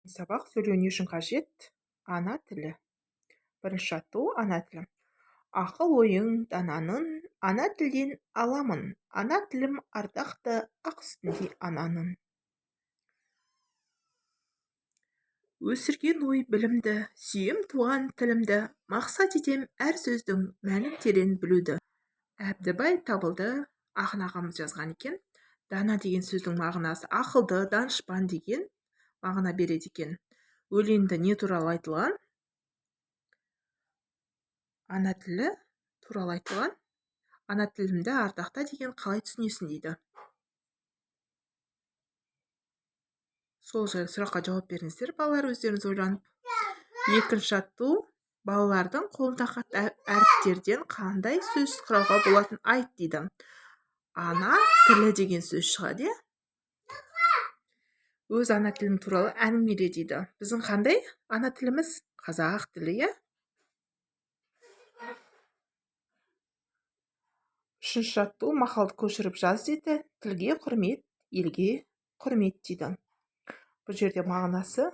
Сабақ сөйлеу не үшін қажет? Ана тілі. Бірінші жаттығу ана тілі. Ақыл ойың дананың, ана тілден аламын. Ана тілім ардақты, ақ үстінде ананың. Өсірген ой білімді, сүйем туған тілімді, мақсат етем әр сөздің мәнін терең білуді. Әбдібай Табылды ақын ағамыз жазған екен. Дана деген сөздің мағынасы ақылды, данышпан деген мағына береді екен. Өлеңді не туралы айтылған? Ана тілі туралы айтылған. Ана тілімді ардақта деген қалай түсінесің дейді. Сол жайлы сұраққа жауап беріңіздер, балалар, өздеріңіз ойланып. Екінші жаттығу балалардың қолындағы әріптерден қандай сөз құрауға болатын айт дейді. Ана тілі деген сөз шығады. Өз ана тілім туралы әңгімеле дейді. Біздің қандай ана тіліміз? Қазақ тілі. Үшінші жаттығу мақалды көшіріп жаз дейді. Тілге құрмет, елге құрмет дейді. Бұл жерде мағынасы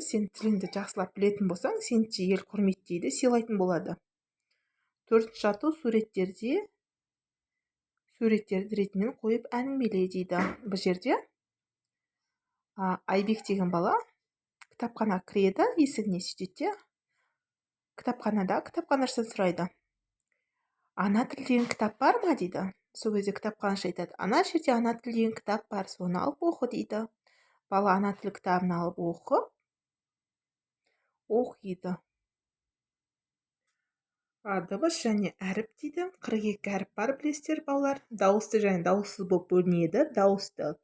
сен тіліңді жақсылап білетін болсаң, сені ел құрметтейді, сыйлайтын болады. Төртінші жаттығу суреттерді ретімен қойып әңгімеле дейді. Бұл жерде Айбек деген бала кітапхана кіреді, есігіне сөйтеді. Кітапханашыдан сұрайды. Ана тілден кітап бар ма дейді. Сол кезде кітапханашы айтады. Ана жерде ана тілден кітап бар, соны алып оқы дейді. Бала ана тіл кітабын алып оқиды. Дыбыс және әріп дейді. 42 әріп бар, білесіздер балалар. Дауысты және дауыссыз болып бөлінеді. Дауысты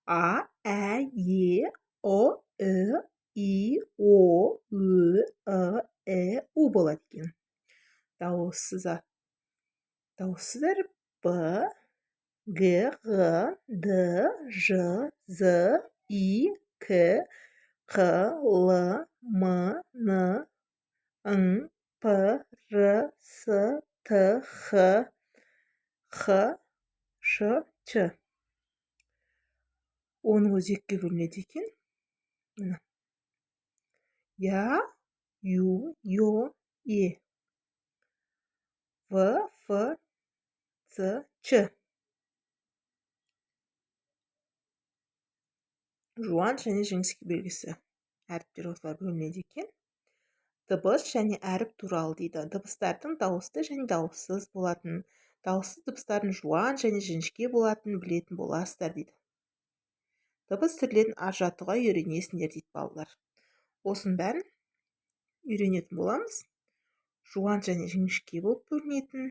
А, Ә, Е, О, Ү, И, О, Ү, Э, У болады екен. Дауыссыз әріп Б, Г, Ғ, Д, Ж, З, И, К, Қ, Л, М, Н, Ң, П, Р, С, Т, Х, Х, Ш, Ч. Оның өзі екіге бөлінеді екен. Я, Ю, Ё, Е. В, Ф, Ц, Ч. Жуан және жіңішке белгісі. Әріптер осылай бөлінеді екен. Дыбыс және әріп туралы дейді. Дыбыстардың дауысты және дауыссыз болатын. Дауыссыз дыбыстардың жуан және жіңішке болатын білетін боласыздар дейді. Дыбыс түрлерін ажыратуға үйренесіңдер дейді балалар. Осының бәрін үйренетін боламыз. Жуан және жіңішке болып бөлінетін,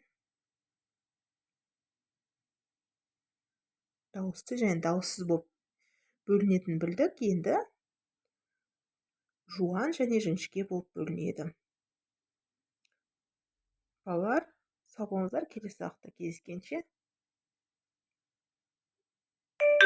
дауысты және дауыссыз болып бөлінетін білдік. Енді жуан және жіңішке болып бөлінеді. Балалар, сау болыңыздар, келесі сабақта кездескенше.